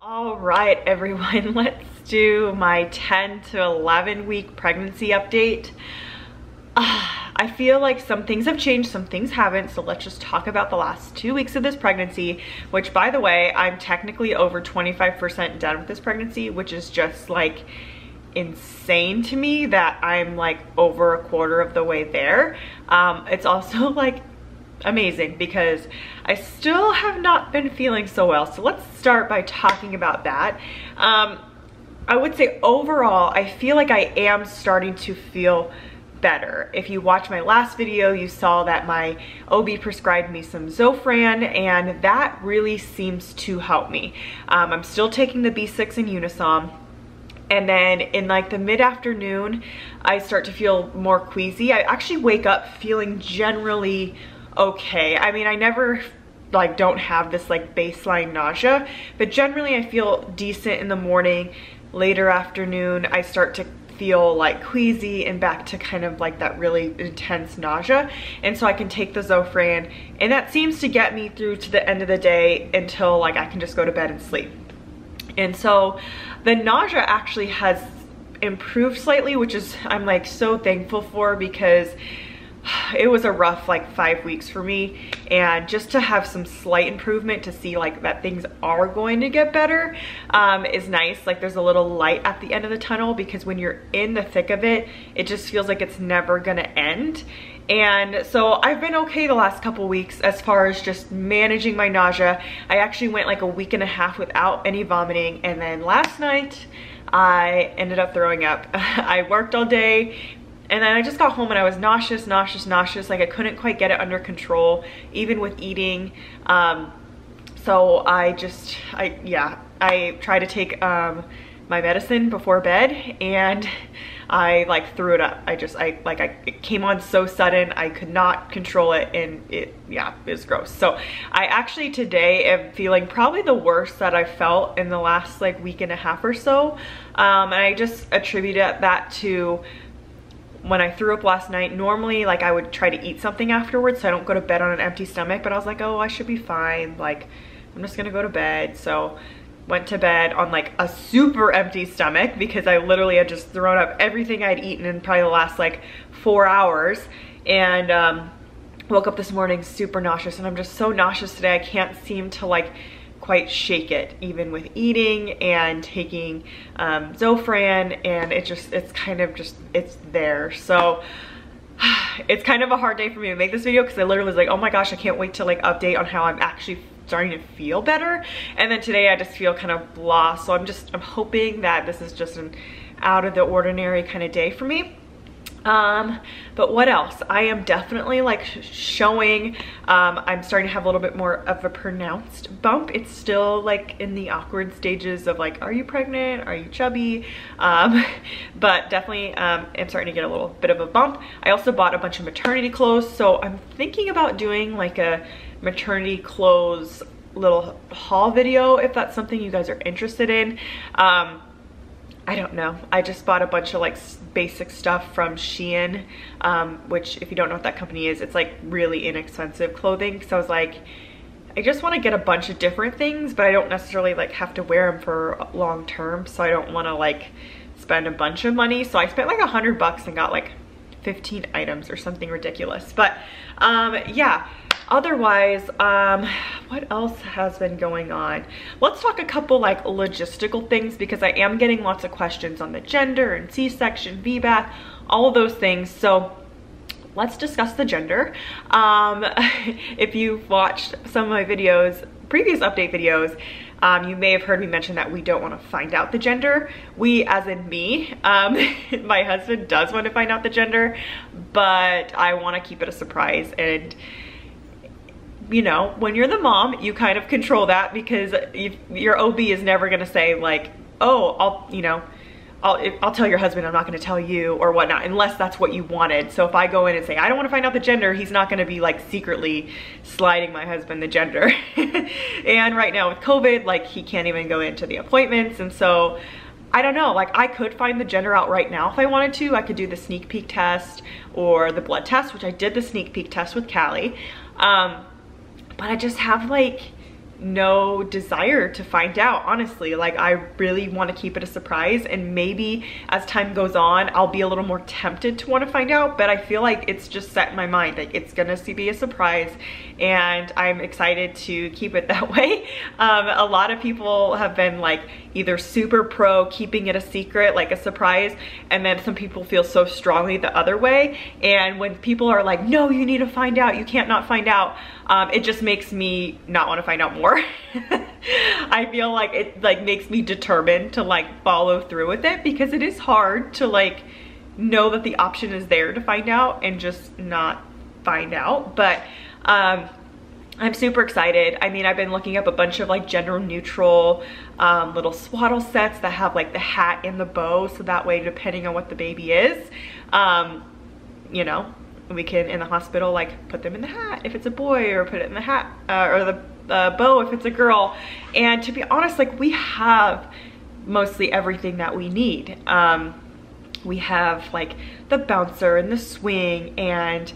All right, everyone, let's do my 10 to 11 week pregnancy update. I feel like some things have changed, some things haven't, so let's just talk about the last 2 weeks of this pregnancy, which, by the way, I'm technically over 25% done with this pregnancy, which is just like insane to me that I'm like over a quarter of the way there. It's also like amazing because I still have not been feeling so well. So let's start by talking about that. I would say overall, I feel like I am starting to feel better. If you watched my last video, you saw that my OB prescribed me some Zofran, and that really seems to help me. I'm still taking the B6 and Unisom. And then in like the mid-afternoon, I start to feel more queasy. I actually wake up feeling generally okay. I mean, I never like don't have this like baseline nausea, but generally I feel decent in the morning. Later afternoon, I start to feel like queasy and back to kind of like that really intense nausea. And so I can take the Zofran, and that seems to get me through to the end of the day until like I can just go to bed and sleep. And so the nausea actually has improved slightly, which is I'm like so thankful for, because it was a rough like 5 weeks for me, and just to have some slight improvement, to see like that things are going to get better is nice. Like there's a little light at the end of the tunnel, because when you're in the thick of it, it just feels like it's never gonna end. And so I've been okay the last couple weeks as far as just managing my nausea. I actually went like a week and a half without any vomiting, and then last night I ended up throwing up. I worked all day, and then I just got home and I was nauseous. Like I couldn't quite get it under control, even with eating. So I tried to take my medicine before bed, and I like threw it up. It came on so sudden, I could not control it, and it was gross. So I actually today am feeling probably the worst that I felt in the last like week and a half or so. And I just attribute that to when I threw up last night. Normally, like I would try to eat something afterwards so I don't go to bed on an empty stomach, but I was like, oh, I should be fine. Like, I'm just gonna go to bed. So went to bed on like a super empty stomach, because I literally had just thrown up everything I'd eaten in probably the last like 4 hours. And woke up this morning super nauseous, and I'm just so nauseous today. I can't seem to like quite shake it, even with eating and taking Zofran, and it's there. So it's kind of a hard day for me to make this video, because I literally was like, oh my gosh, I can't wait to like update on how I'm actually starting to feel better. And then today I just feel kind of blah. So I'm hoping that this is just an out of the ordinary kind of day for me. But what else? I am definitely like showing, I'm starting to have a little bit more of a pronounced bump. It's still like in the awkward stages of like, are you pregnant? Are you chubby? But definitely I'm starting to get a little bit of a bump. I also bought a bunch of maternity clothes, so I'm thinking about doing like a maternity clothes little haul video, if that's something you guys are interested in. I don't know. I just bought a bunch of like basic stuff from Shein, which if you don't know what that company is, it's like really inexpensive clothing. So I was like, I just want to get a bunch of different things, but I don't necessarily like have to wear them for long term. So I don't want to like spend a bunch of money. So I spent like $100 and got like 15 items or something ridiculous. But yeah. Otherwise, what else has been going on? Let's talk a couple like logistical things, because I am getting lots of questions on the gender and C-section, Vback, all of those things. So let's discuss the gender. If you've watched some of my videos, previous update videos, you may have heard me mention that we don't want to find out the gender. We, as in me, my husband does want to find out the gender, but I want to keep it a surprise. And you know, when you're the mom, you kind of control that, because your OB is never gonna say like, oh, I'll tell your husband, I'm not gonna tell you, or whatnot, unless that's what you wanted. So if I go in and say, I don't wanna find out the gender, he's not gonna be like secretly sliding my husband the gender. And right now with COVID, like he can't even go into the appointments. And so I don't know, like I could find the gender out right now if I wanted to. I could do the sneak peek test or the blood test, which I did the sneak peek test with Callie. But I just have like no desire to find out, honestly. Like, I really want to keep it a surprise, and maybe as time goes on I'll be a little more tempted to want to find out, but I feel like it's just set in my mind, like it's gonna be a surprise, and I'm excited to keep it that way. A lot of people have been like either super pro keeping it a secret, like a surprise, and then some people feel so strongly the other way, and when people are like, no, you need to find out, you can't not find out, it just makes me not want to find out more. I feel like it like makes me determined to like follow through with it, because it is hard to like know that the option is there to find out and just not find out. But I'm super excited. I mean, I've been looking up a bunch of like gender neutral little swaddle sets that have like the hat and the bow, so that way depending on what the baby is, you know, we can in the hospital like put them in the hat if it's a boy, or put it in the hat or the bow if it's a girl. And to be honest, like we have mostly everything that we need. We have like the bouncer and the swing and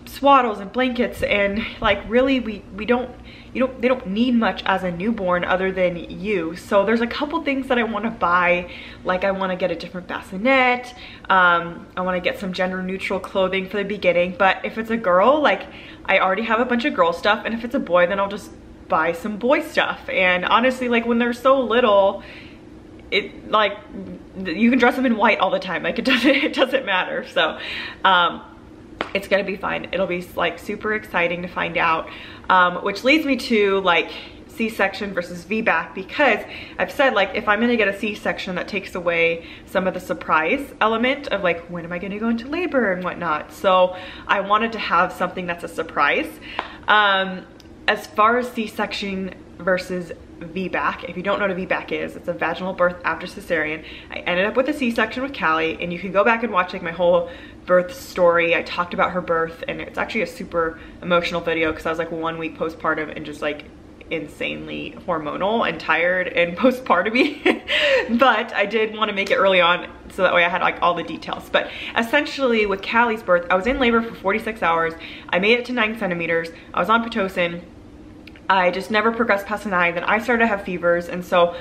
swaddles and blankets, and like really they don't need much as a newborn other than you. So there's a couple things that I want to buy, like I want to get a different bassinet, I want to get some gender neutral clothing for the beginning. But if it's a girl, like I already have a bunch of girl stuff, and if it's a boy, then I'll just buy some boy stuff. And honestly, like when they're so little, it like you can dress them in white all the time, like it doesn't matter. So it's gonna be fun. It'll be like super exciting to find out, which leads me to like C-section versus VBAC, because I've said like if I'm gonna get a C-section, that takes away some of the surprise element of like when am I gonna go into labor and whatnot. So I wanted to have something that's a surprise. As far as C-section versus VBAC, if you don't know what a VBAC is, it's a vaginal birth after cesarean. I ended up with a C-section with Callie, and you can go back and watch like my whole birth story. I talked about her birth, and it's actually a super emotional video because I was like 1 week postpartum and just like insanely hormonal and tired and postpartum-y. But I did want to make it early on so that way I had like all the details. But essentially with Callie's birth, I was in labor for 46 hours. I made it to 9 centimeters. I was on Pitocin. I just never progressed past a 9. Then I started to have fevers, and so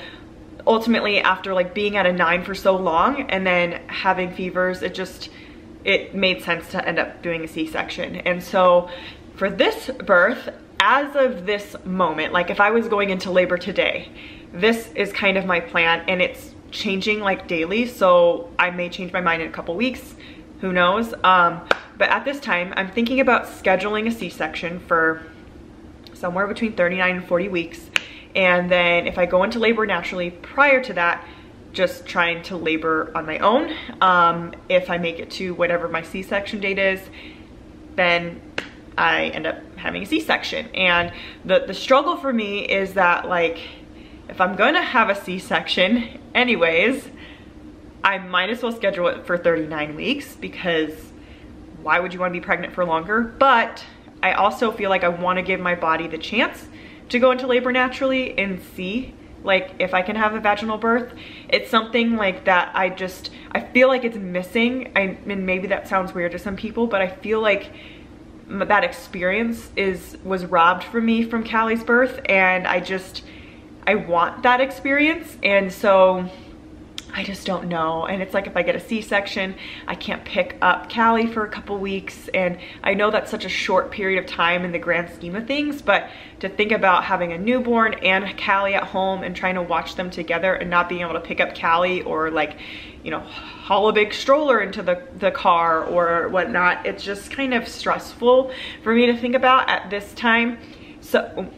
ultimately after like being at a 9 for so long and then having fevers, it made sense to end up doing a C-section. And so for this birth, as of this moment, like if I was going into labor today, this is kind of my plan, and it's changing like daily, so I may change my mind in a couple weeks, who knows. But at this time I'm thinking about scheduling a C-section for somewhere between 39 and 40 weeks, and then if I go into labor naturally prior to that, just trying to labor on my own. If I make it to whatever my C-section date is, then I end up having a C-section. And the struggle for me is that like if I'm gonna have a C-section anyways, I might as well schedule it for 39 weeks, because why would you want to be pregnant for longer? But I also feel like I want to give my body the chance to go into labor naturally and see like if I can have a vaginal birth. It's something like that I feel like it's missing. And maybe that sounds weird to some people, but I feel like that experience was robbed from me from Callie's birth, and I want that experience. And so I just don't know. And it's like if I get a C-section, I can't pick up Callie for a couple weeks, and I know that's such a short period of time in the grand scheme of things, but to think about having a newborn and Callie at home and trying to watch them together and not being able to pick up Callie or like, you know, haul a big stroller into the car or whatnot, it's just kind of stressful for me to think about at this time. So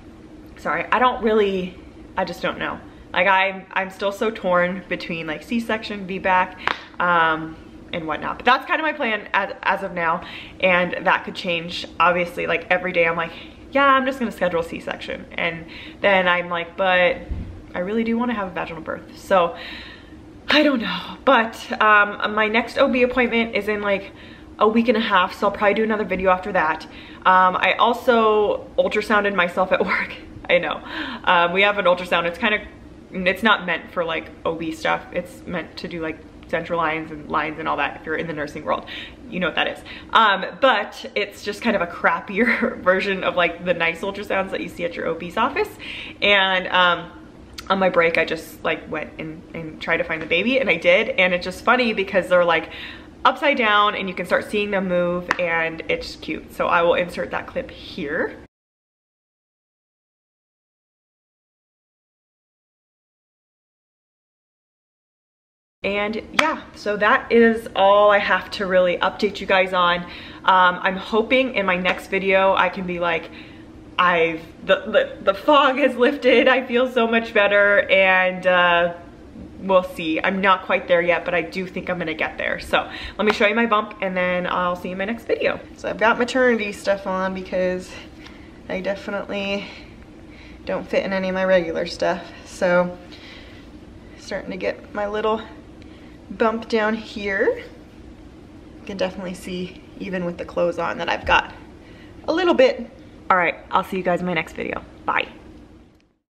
sorry, I just don't know. Like I'm still so torn between like C-section, VBAC, and whatnot. But that's kind of my plan as of now, and that could change. Obviously, like every day I'm like, yeah, I'm just gonna schedule a C-section, and then I'm like, but I really do want to have a vaginal birth. So I don't know. But my next OB appointment is in like a week and a half, so I'll probably do another video after that. I also ultrasounded myself at work. I know. We have an ultrasound. It's not meant for like OB stuff. It's meant to do like central lines and all that. If you're in the nursing world, you know what that is. But it's just kind of a crappier version of like the nice ultrasounds that you see at your OB's office. And on my break, I just like went and tried to find the baby, and I did. And it's just funny because they're like upside down and you can start seeing them move, and it's cute. So I will insert that clip here. And yeah, so that is all I have to really update you guys on. I'm hoping in my next video I can be like, the fog has lifted, I feel so much better, and we'll see. I'm not quite there yet, but I do think I'm gonna get there. So let me show you my bump, and then I'll see you in my next video. So I've got maternity stuff on because I definitely don't fit in any of my regular stuff. So starting to get my little bump down here. You can definitely see, even with the clothes on, that I've got a little bit. All right, I'll see you guys in my next video. Bye.